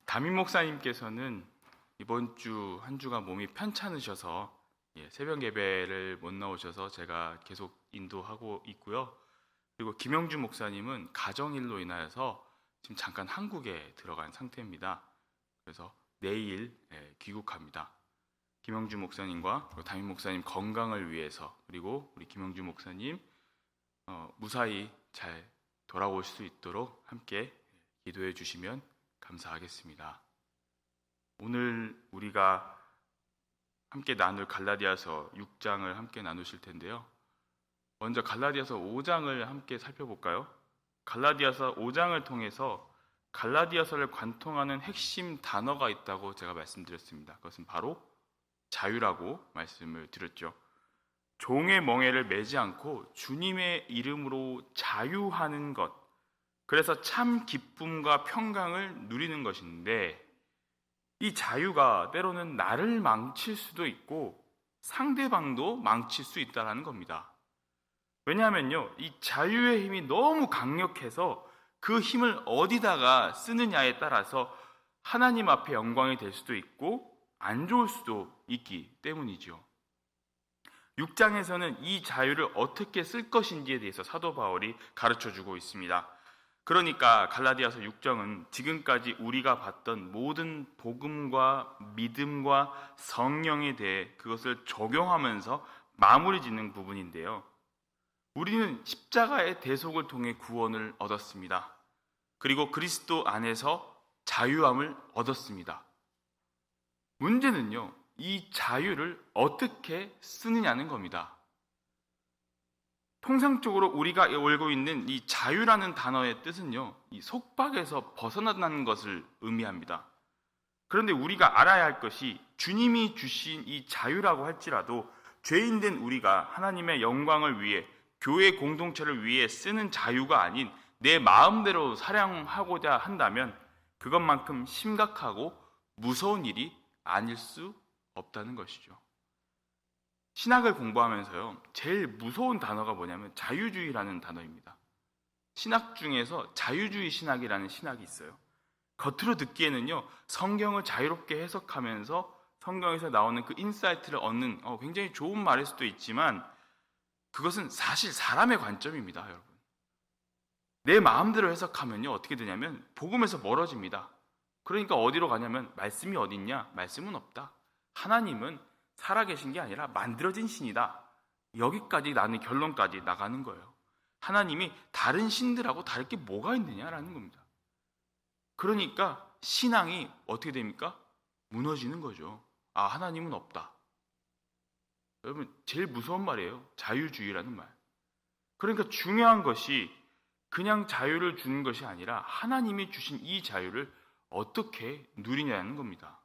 담임 목사님께서는 이번 주 한 주가 몸이 편찮으셔서 새벽 예배를 못 나오셔서 제가 계속 인도하고 있고요. 그리고 김영주 목사님은 가정일로 인하여서 지금 잠깐 한국에 들어간 상태입니다. 그래서 내일 귀국합니다. 김영주 목사님과 담임 목사님 건강을 위해서, 그리고 우리 김영주 목사님 무사히 잘 돌아올 수 있도록 함께 기도해 주시면 감사하겠습니다. 오늘 우리가 함께 나눌 갈라디아서 6장을 함께 나누실 텐데요. 먼저 갈라디아서 5장을 함께 살펴볼까요? 갈라디아서 5장을 통해서 갈라디아서를 관통하는 핵심 단어가 있다고 제가 말씀드렸습니다. 그것은 바로 자유라고 말씀을 드렸죠. 종의 멍에를 매지 않고 주님의 이름으로 자유하는 것, 그래서 참 기쁨과 평강을 누리는 것인데, 이 자유가 때로는 나를 망칠 수도 있고 상대방도 망칠 수 있다는 겁니다. 왜냐하면요, 이 자유의 힘이 너무 강력해서 그 힘을 어디다가 쓰느냐에 따라서 하나님 앞에 영광이 될 수도 있고 안 좋을 수도 있기 때문이죠. 6장에서는 이 자유를 어떻게 쓸 것인지에 대해서 사도 바울이 가르쳐주고 있습니다. 그러니까 갈라디아서 6장은 지금까지 우리가 봤던 모든 복음과 믿음과 성령에 대해 그것을 적용하면서 마무리 짓는 부분인데요. 우리는 십자가의 대속을 통해 구원을 얻었습니다. 그리고 그리스도 안에서 자유함을 얻었습니다. 문제는요, 이 자유를 어떻게 쓰느냐는 겁니다. 통상적으로 우리가 알고 있는 이 자유라는 단어의 뜻은요, 이 속박에서 벗어나는 것을 의미합니다. 그런데 우리가 알아야 할 것이, 주님이 주신 이 자유라고 할지라도 죄인된 우리가 하나님의 영광을 위해, 교회 공동체를 위해 쓰는 자유가 아닌 내 마음대로 사랑하고자 한다면 그것만큼 심각하고 무서운 일이 아닐 수 없다는 것이죠. 신학을 공부하면서요, 제일 무서운 단어가 뭐냐면 자유주의라는 단어입니다. 신학 중에서 자유주의 신학이라는 신학이 있어요. 겉으로 듣기에는요, 성경을 자유롭게 해석하면서 성경에서 나오는 그 인사이트를 얻는 굉장히 좋은 말일 수도 있지만, 그것은 사실 사람의 관점입니다, 여러분. 내 마음대로 해석하면요, 어떻게 되냐면 복음에서 멀어집니다. 그러니까 어디로 가냐면, 말씀이 어디 있냐? 말씀은 없다. 하나님은 살아계신 게 아니라 만들어진 신이다. 여기까지 나는 결론까지 나가는 거예요. 하나님이 다른 신들하고 다를 게 뭐가 있느냐라는 겁니다. 그러니까 신앙이 어떻게 됩니까? 무너지는 거죠. 하나님은 없다. 여러분, 제일 무서운 말이에요. 자유주의라는 말. 그러니까 중요한 것이 그냥 자유를 주는 것이 아니라 하나님이 주신 이 자유를 어떻게 누리냐는 겁니다.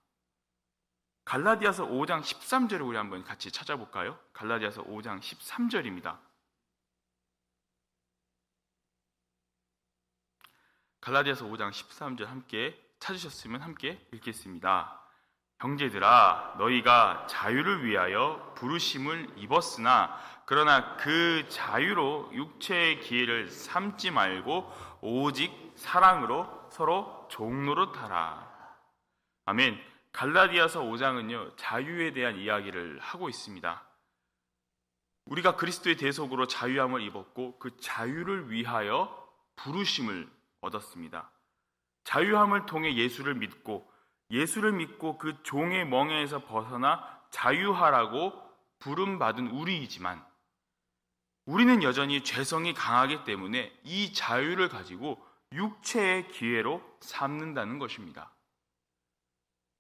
갈라디아서 5장 13절을 우리 한번 같이 찾아볼까요? 갈라디아서 5장 13절입니다. 갈라디아서 5장 13절 함께 찾으셨으면 함께 읽겠습니다. 형제들아, 너희가 자유를 위하여 부르심을 입었으나 그러나 그 자유로 육체의 기회를 삼지 말고 오직 사랑으로 서로 종노릇하라. 아멘. 갈라디아서 5장은요, 자유에 대한 이야기를 하고 있습니다. 우리가 그리스도의 대속으로 자유함을 입었고 그 자유를 위하여 부르심을 얻었습니다. 자유함을 통해 예수를 믿고 그 종의 멍에에서 벗어나 자유하라고 부름받은 우리이지만, 우리는 여전히 죄성이 강하기 때문에 이 자유를 가지고 육체의 기회로 삼는다는 것입니다.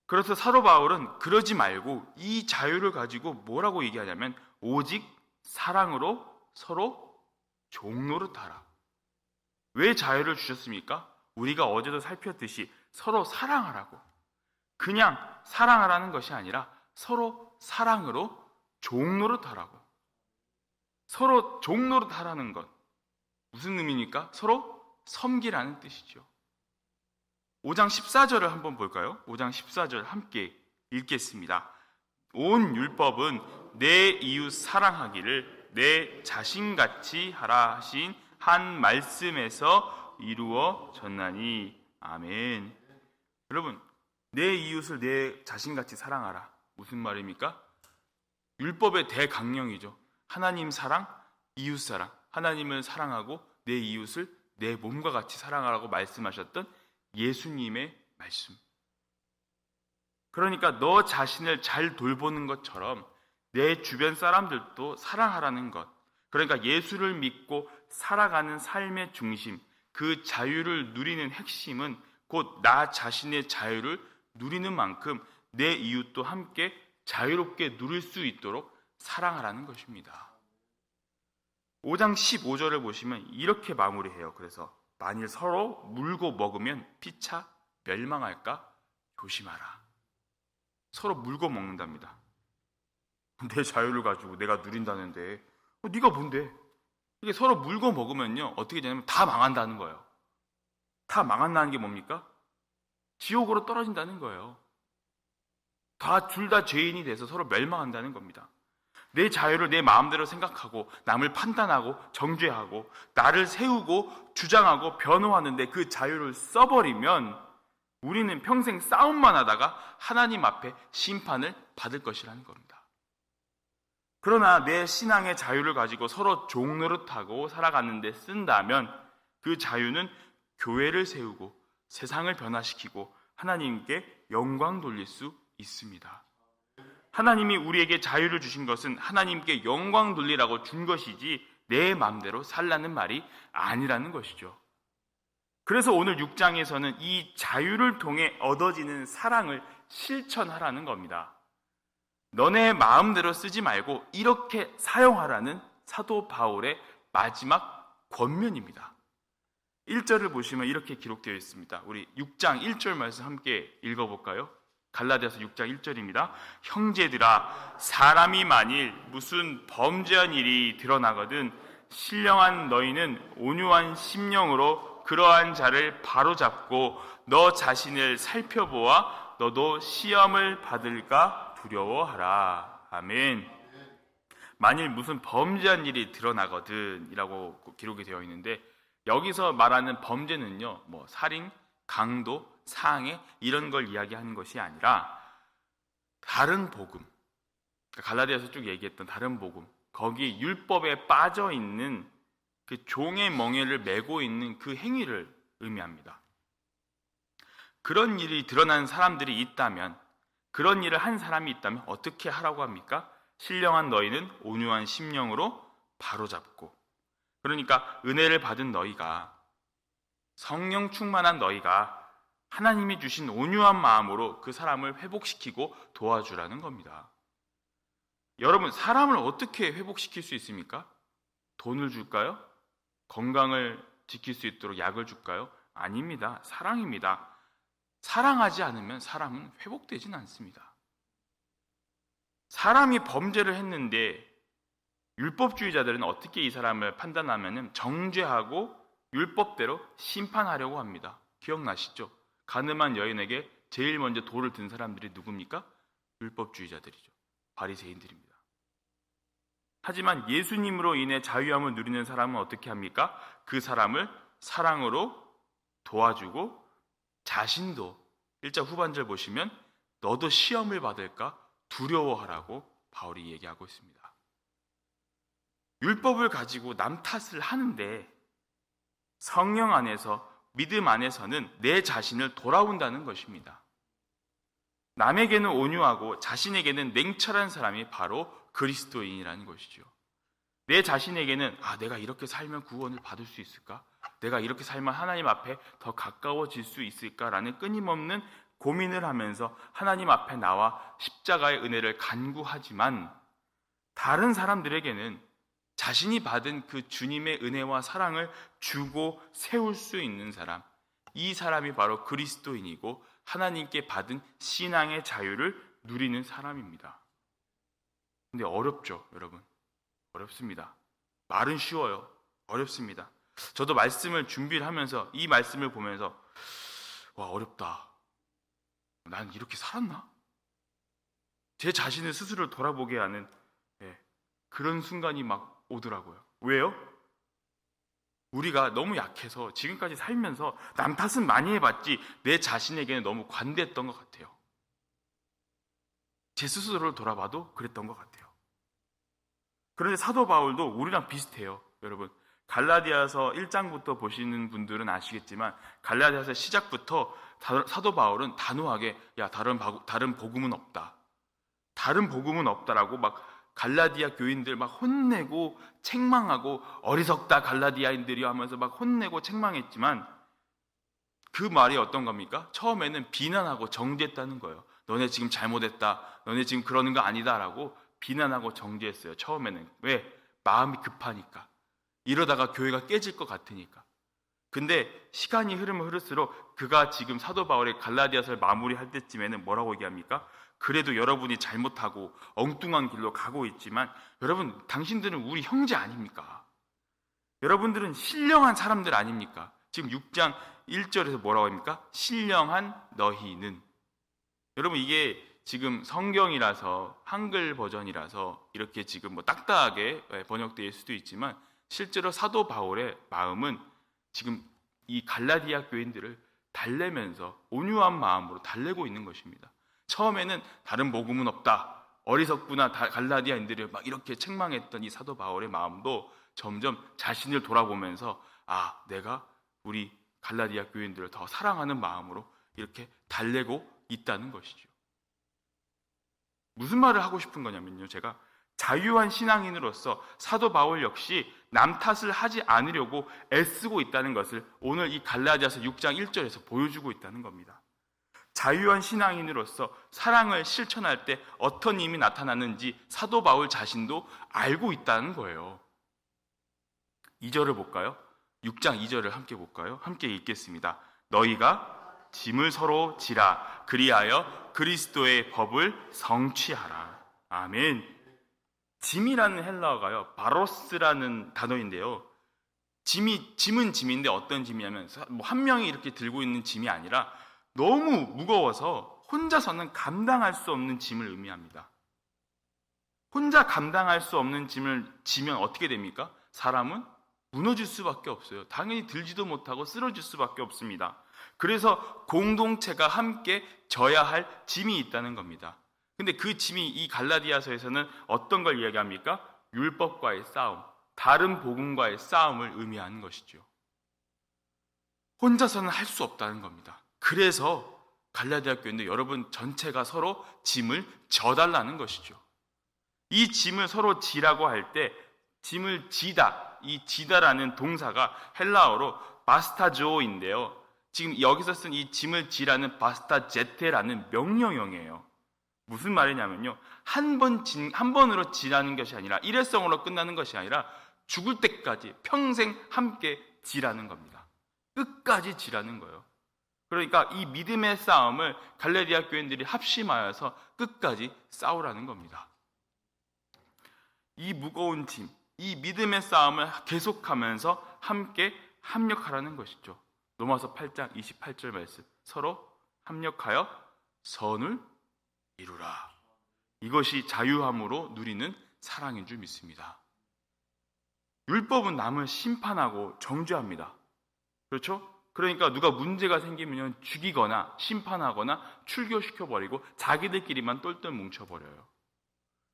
그래서 사도 바울은 그러지 말고 이 자유를 가지고 뭐라고 얘기하냐면 오직 사랑으로 서로 종노릇하라. 왜 자유를 주셨습니까? 우리가 어제도 살폈듯이 서로 사랑하라고. 그냥 사랑하라는 것이 아니라 서로 사랑으로 종노릇하라고. 서로 종노릇하라는 것, 무슨 의미입니까? 서로 섬기라는 뜻이죠. 5장 14절을 한번 볼까요? 5장 14절 함께 읽겠습니다. 온 율법은 내 이웃 사랑하기를 내 자신같이 하라 하신 한 말씀에서 이루어졌나니. 아멘. 여러분, 내 이웃을 내 자신같이 사랑하라. 무슨 말입니까? 율법의 대강령이죠. 하나님 사랑, 이웃 사랑. 하나님을 사랑하고 내 이웃을 내 몸과 같이 사랑하라고 말씀하셨던 예수님의 말씀. 그러니까 너 자신을 잘 돌보는 것처럼 내 주변 사람들도 사랑하라는 것. 그러니까 예수를 믿고 살아가는 삶의 중심, 그 자유를 누리는 핵심은 곧 나 자신의 자유를 누리는 만큼 내 이웃도 함께 자유롭게 누릴 수 있도록 사랑하라는 것입니다. 5장 15절을 보시면 이렇게 마무리해요. 그래서 만일 서로 물고 먹으면 피차 멸망할까 조심하라. 서로 물고 먹는답니다. 내 자유를 가지고 내가 누린다는데 네가 뭔데? 이게 서로 물고 먹으면요 어떻게 되냐면 다 망한다는 거예요. 다 망한다는 게 뭡니까? 지옥으로 떨어진다는 거예요. 둘 다 죄인이 돼서 서로 멸망한다는 겁니다. 내 자유를 내 마음대로 생각하고 남을 판단하고 정죄하고 나를 세우고 주장하고 변호하는데 그 자유를 써버리면 우리는 평생 싸움만 하다가 하나님 앞에 심판을 받을 것이라는 겁니다. 그러나 내 신앙의 자유를 가지고 서로 종노릇하고 살아가는데 쓴다면 그 자유는 교회를 세우고 세상을 변화시키고 하나님께 영광 돌릴 수 있습니다. 하나님이 우리에게 자유를 주신 것은 하나님께 영광 돌리라고 준 것이지 내 마음대로 살라는 말이 아니라는 것이죠. 그래서 오늘 6장에서는 이 자유를 통해 얻어지는 사랑을 실천하라는 겁니다. 너네 마음대로 쓰지 말고 이렇게 사용하라는 사도 바울의 마지막 권면입니다. 1절을 보시면 이렇게 기록되어 있습니다. 우리 6장 1절 말씀 함께 읽어볼까요? 갈라디아서 6장 1절입니다. 형제들아, 사람이 만일 무슨 범죄한 일이 드러나거든 신령한 너희는 온유한 심령으로 그러한 자를 바로잡고 너 자신을 살펴보아 너도 시험을 받을까 두려워하라. 아멘. 만일 무슨 범죄한 일이 드러나거든 이라고 기록이 되어 있는데 여기서 말하는 범죄는요 살인, 강도, 상해 이런 걸 이야기하는 것이 아니라 다른 복음, 갈라디아서 쭉 얘기했던 다른 복음, 거기 율법에 빠져 있는 그 종의 멍에를 메고 있는 그 행위를 의미합니다. 그런 일이 드러난 사람들이 있다면, 그런 일을 한 사람이 있다면 어떻게 하라고 합니까? 신령한 너희는 온유한 심령으로 바로잡고, 그러니까 은혜를 받은 너희가, 성령 충만한 너희가 하나님이 주신 온유한 마음으로 그 사람을 회복시키고 도와주라는 겁니다. 여러분, 사람을 어떻게 회복시킬 수 있습니까? 돈을 줄까요? 건강을 지킬 수 있도록 약을 줄까요? 아닙니다. 사랑입니다. 사랑하지 않으면 사람은 회복되지는 않습니다. 사람이 범죄를 했는데 율법주의자들은 어떻게 이 사람을 판단하면 정죄하고 율법대로 심판하려고 합니다. 기억나시죠? 가늠한 여인에게 제일 먼저 돌을 든 사람들이 누굽니까? 율법주의자들이죠. 바리새인들입니다. 하지만 예수님으로 인해 자유함을 누리는 사람은 어떻게 합니까? 그 사람을 사랑으로 도와주고 자신도 1장 후반절 보시면 너도 시험을 받을까 두려워하라고 바울이 얘기하고 있습니다. 율법을 가지고 남 탓을 하는데 성령 안에서 믿음 안에서는 내 자신을 돌아온다는 것입니다. 남에게는 온유하고 자신에게는 냉철한 사람이 바로 그리스도인이라는 것이죠. 내 자신에게는 내가 이렇게 살면 구원을 받을 수 있을까? 내가 이렇게 살면 하나님 앞에 더 가까워질 수 있을까라는 끊임없는 고민을 하면서 하나님 앞에 나와 십자가의 은혜를 간구하지만 다른 사람들에게는 자신이 받은 그 주님의 은혜와 사랑을 주고 세울 수 있는 사람, 이 사람이 바로 그리스도인이고 하나님께 받은 신앙의 자유를 누리는 사람입니다. 근데 어렵죠, 여러분. 어렵습니다. 말은 쉬워요. 어렵습니다. 저도 말씀을 준비를 하면서 이 말씀을 보면서 어렵다. 난 이렇게 살았나? 제 자신을 스스로 돌아보게 하는 그런 순간이 막 오더라고요. 왜요? 우리가 너무 약해서 지금까지 살면서 남 탓은 많이 해봤지 내 자신에게는 너무 관대했던 것 같아요. 제 스스로를 돌아봐도 그랬던 것 같아요. 그런데 사도 바울도 우리랑 비슷해요. 여러분, 갈라디아서 1장부터 보시는 분들은 아시겠지만 갈라디아서 시작부터 사도 바울은 단호하게 다른 복음은 없다. 다른 복음은 없다라고 막 갈라디아 교인들 막 혼내고 책망하고 어리석다 갈라디아인들이 하면서 막 혼내고 책망했지만 그 말이 어떤 겁니까? 처음에는 비난하고 정죄했다는 거예요. 너네 지금 잘못했다. 너네 지금 그러는 거 아니다라고 비난하고 정죄했어요. 처음에는. 왜? 마음이 급하니까. 이러다가 교회가 깨질 것 같으니까. 근데 시간이 흐르면 흐를수록 그가 지금 사도 바울의 갈라디아서를 마무리할 때쯤에는 뭐라고 얘기합니까? 그래도 여러분이 잘못하고 엉뚱한 길로 가고 있지만 여러분, 당신들은 우리 형제 아닙니까? 여러분들은 신령한 사람들 아닙니까? 지금 6장 1절에서 뭐라고 합니까? 신령한 너희는. 여러분, 이게 지금 성경이라서 한글 버전이라서 이렇게 지금 뭐 딱딱하게 번역될 수도 있지만 실제로 사도 바울의 마음은 지금 이 갈라디아 교인들을 달래면서 온유한 마음으로 달래고 있는 것입니다. 처음에는 다른 복음은 없다, 어리석구나 갈라디아인들을 막 이렇게 책망했던 이 사도 바울의 마음도 점점 자신을 돌아보면서 내가 우리 갈라디아 교인들을 더 사랑하는 마음으로 이렇게 달래고 있다는 것이죠. 무슨 말을 하고 싶은 거냐면요, 제가 자유한 신앙인으로서 사도 바울 역시 남 탓을 하지 않으려고 애쓰고 있다는 것을 오늘 이 갈라디아서 6장 1절에서 보여주고 있다는 겁니다. 자유한 신앙인으로서 사랑을 실천할 때 어떤 힘이 나타나는지 사도 바울 자신도 알고 있다는 거예요. 2절을 볼까요? 6장 2절을 함께 볼까요? 함께 읽겠습니다. 너희가 짐을 서로 지라 그리하여 그리스도의 법을 성취하라. 아멘. 짐이라는 헬라어가요, 바로스라는 단어인데요. 짐은 짐인데 어떤 짐이냐면 한 명이 이렇게 들고 있는 짐이 아니라 너무 무거워서 혼자서는 감당할 수 없는 짐을 의미합니다. 혼자 감당할 수 없는 짐을 지면 어떻게 됩니까? 사람은 무너질 수밖에 없어요. 당연히 들지도 못하고 쓰러질 수밖에 없습니다. 그래서 공동체가 함께 져야 할 짐이 있다는 겁니다. 근데 그 짐이 이 갈라디아서에서는 어떤 걸 이야기합니까? 율법과의 싸움, 다른 복음과의 싸움을 의미하는 것이죠. 혼자서는 할 수 없다는 겁니다. 그래서 갈라디아 교회인데 여러분 전체가 서로 짐을 져달라는 것이죠. 이 짐을 서로 지라고 할 때 짐을 지다, 이 지다라는 동사가 헬라어로 바스타조인데요. 지금 여기서 쓴 이 짐을 지라는 바스타제테라는 명령형이에요. 무슨 말이냐면요, 한 번으로 지라는 것이 아니라 일회성으로 끝나는 것이 아니라 죽을 때까지 평생 함께 지라는 겁니다. 끝까지 지라는 거예요. 그러니까 이 믿음의 싸움을 갈라디아 교인들이 합심하여서 끝까지 싸우라는 겁니다. 이 무거운 짐, 이 믿음의 싸움을 계속하면서 함께 합력하라는 것이죠. 로마서 8장 28절 말씀, 서로 합력하여 선을 이루라. 이것이 자유함으로 누리는 사랑인 줄 믿습니다. 율법은 남을 심판하고 정죄합니다. 그렇죠? 그러니까 누가 문제가 생기면 죽이거나 심판하거나 출교시켜버리고 자기들끼리만 똘똘 뭉쳐버려요.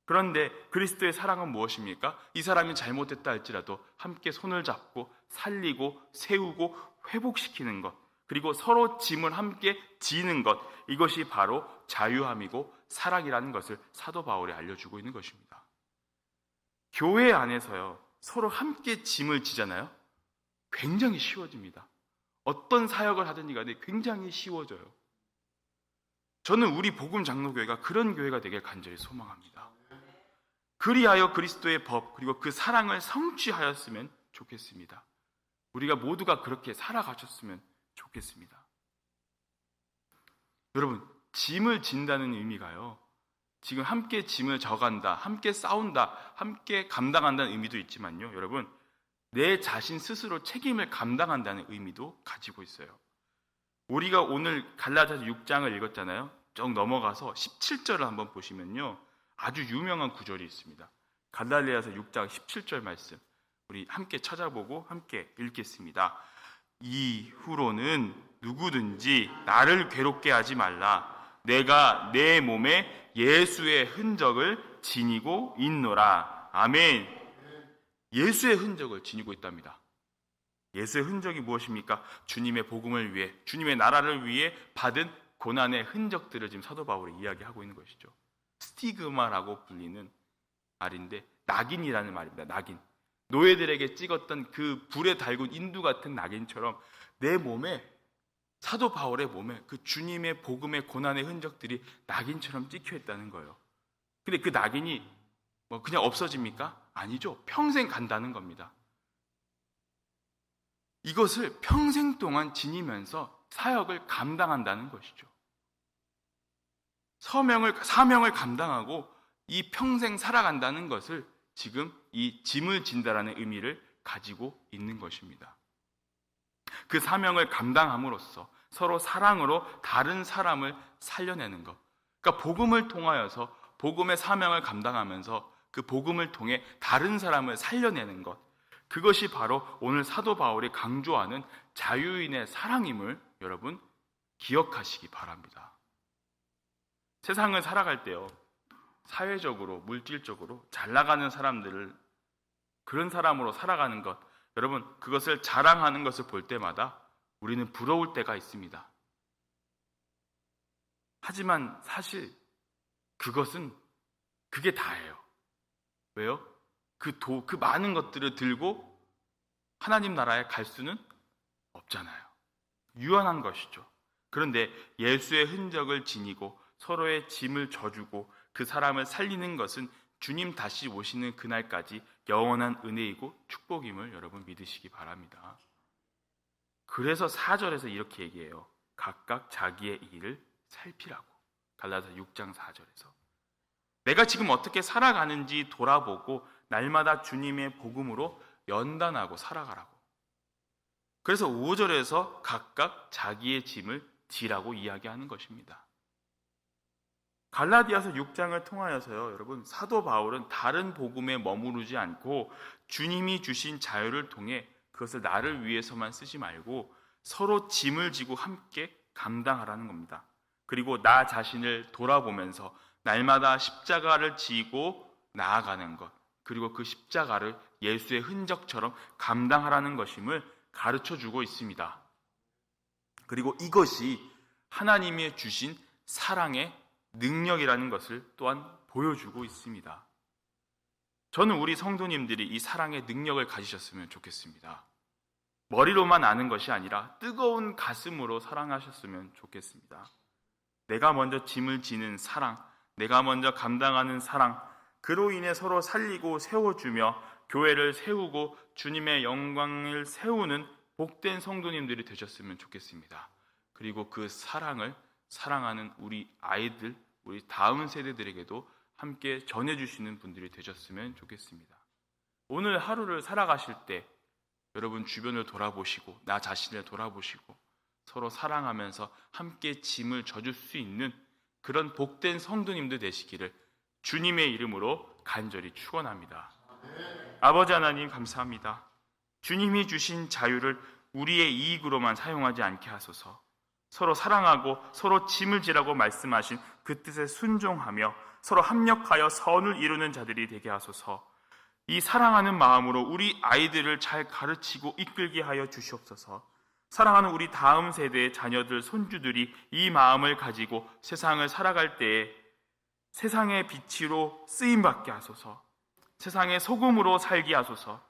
그런데 그리스도의 사랑은 무엇입니까? 이 사람이 잘못했다 할지라도 함께 손을 잡고 살리고 세우고 회복시키는 것, 그리고 서로 짐을 함께 지는 것, 이것이 바로 자유함이고 사랑이라는 것을 사도 바울이 알려주고 있는 것입니다. 교회 안에서요, 서로 함께 짐을 지잖아요. 굉장히 쉬워집니다. 어떤 사역을 하든지 간에 굉장히 쉬워져요. 저는 우리 복음 장로교회가 그런 교회가 되길 간절히 소망합니다. 그리하여 그리스도의 법, 그리고 그 사랑을 성취하였으면 좋겠습니다. 우리가 모두가 그렇게 살아가셨으면 좋겠습니다. 여러분, 짐을 진다는 의미가요, 지금 함께 짐을 져간다, 함께 싸운다, 함께 감당한다는 의미도 있지만요, 여러분, 내 자신 스스로 책임을 감당한다는 의미도 가지고 있어요. 우리가 오늘 갈라디아서 6장을 읽었잖아요. 쭉 넘어가서 17절을 한번 보시면요, 아주 유명한 구절이 있습니다. 갈라디아서 6장 17절 말씀, 우리 함께 찾아보고 함께 읽겠습니다. 이후로는 누구든지 나를 괴롭게 하지 말라. 내가 내 몸에 예수의 흔적을 지니고 있노라. 아멘. 예수의 흔적을 지니고 있답니다. 예수의 흔적이 무엇입니까? 주님의 복음을 위해, 주님의 나라를 위해 받은 고난의 흔적들을 지금 사도 바울이 이야기하고 있는 것이죠. 스티그마라고 불리는 말인데 낙인이라는 말입니다. 낙인. 노예들에게 찍었던 그 불에 달군 인두 같은 낙인처럼 내 몸에, 사도 바울의 몸에 그 주님의 복음의 고난의 흔적들이 낙인처럼 찍혀 있다는 거예요. 근데 그 낙인이 그냥 없어집니까? 아니죠. 평생 간다는 겁니다. 이것을 평생 동안 지니면서 사역을 감당한다는 것이죠. 사명을 감당하고 이 평생 살아간다는 것을 지금 이 짐을 진다라는 의미를 가지고 있는 것입니다. 그 사명을 감당함으로써 서로 사랑으로 다른 사람을 살려내는 것. 그러니까 복음을 통하여서 복음의 사명을 감당하면서 그 복음을 통해 다른 사람을 살려내는 것. 그것이 바로 오늘 사도 바울이 강조하는 자유인의 사랑임을 여러분 기억하시기 바랍니다. 세상을 살아갈 때요, 사회적으로, 물질적으로 잘 나가는 사람들을 그런 사람으로 살아가는 것, 여러분 그것을 자랑하는 것을 볼 때마다 우리는 부러울 때가 있습니다. 하지만 사실 그게 다예요. 왜요? 그 많은 것들을 들고 하나님 나라에 갈 수는 없잖아요. 유한한 것이죠. 그런데 예수의 흔적을 지니고 서로의 짐을 져주고 그 사람을 살리는 것은 주님 다시 오시는 그날까지 영원한 은혜이고 축복임을 여러분 믿으시기 바랍니다. 그래서 4절에서 이렇게 얘기해요. 각각 자기의 일을 살피라고. 갈라디아 6장 4절에서. 내가 지금 어떻게 살아가는지 돌아보고 날마다 주님의 복음으로 연단하고 살아가라고. 그래서 5절에서 각각 자기의 짐을 지라고 이야기하는 것입니다. 갈라디아서 6장을 통하여서요, 여러분 사도 바울은 다른 복음에 머무르지 않고 주님이 주신 자유를 통해 그것을 나를 위해서만 쓰지 말고 서로 짐을 지고 함께 감당하라는 겁니다. 그리고 나 자신을 돌아보면서 날마다 십자가를 지고 나아가는 것, 그리고 그 십자가를 예수의 흔적처럼 감당하라는 것임을 가르쳐주고 있습니다. 그리고 이것이 하나님이 주신 사랑의 능력이라는 것을 또한 보여주고 있습니다. 저는 우리 성도님들이 이 사랑의 능력을 가지셨으면 좋겠습니다. 머리로만 아는 것이 아니라 뜨거운 가슴으로 사랑하셨으면 좋겠습니다. 내가 먼저 짐을 지는 사랑, 내가 먼저 감당하는 사랑, 그로 인해 서로 살리고 세워주며 교회를 세우고 주님의 영광을 세우는 복된 성도님들이 되셨으면 좋겠습니다. 그리고 그 사랑을 사랑하는 우리 아이들, 우리 다음 세대들에게도 함께 전해주시는 분들이 되셨으면 좋겠습니다. 오늘 하루를 살아가실 때 여러분 주변을 돌아보시고 나 자신을 돌아보시고 서로 사랑하면서 함께 짐을 져줄 수 있는 그런 복된 성도님들 되시기를 주님의 이름으로 간절히 축원합니다. 아버지 하나님 감사합니다. 주님이 주신 자유를 우리의 이익으로만 사용하지 않게 하소서. 서로 사랑하고 서로 짐을 지라고 말씀하신 그 뜻에 순종하며 서로 합력하여 선을 이루는 자들이 되게 하소서. 이 사랑하는 마음으로 우리 아이들을 잘 가르치고 이끌게 하여 주시옵소서. 사랑하는 우리 다음 세대의 자녀들, 손주들이 이 마음을 가지고 세상을 살아갈 때에 세상의 빛으로 쓰임받게 하소서. 세상의 소금으로 살게 하소서.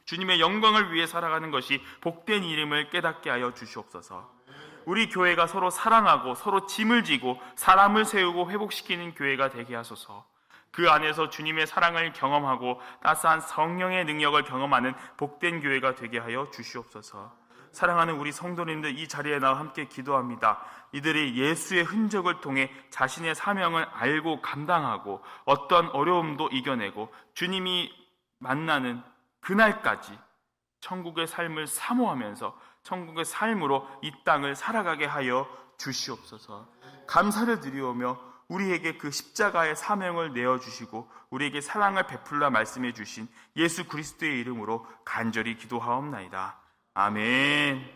주님의 영광을 위해 살아가는 것이 복된 이름을 깨닫게 하여 주시옵소서. 우리 교회가 서로 사랑하고 서로 짐을 지고 사람을 세우고 회복시키는 교회가 되게 하소서. 그 안에서 주님의 사랑을 경험하고 따스한 성령의 능력을 경험하는 복된 교회가 되게 하여 주시옵소서. 사랑하는 우리 성도님들 이 자리에 나와 함께 기도합니다. 이들이 예수의 흔적을 통해 자신의 사명을 알고 감당하고 어떤 어려움도 이겨내고 주님이 만나는 그날까지 천국의 삶을 사모하면서 천국의 삶으로 이 땅을 살아가게 하여 주시옵소서. 감사를 드리오며 우리에게 그 십자가의 사명을 내어주시고 우리에게 사랑을 베풀라 말씀해 주신 예수 그리스도의 이름으로 간절히 기도하옵나이다. 아멘.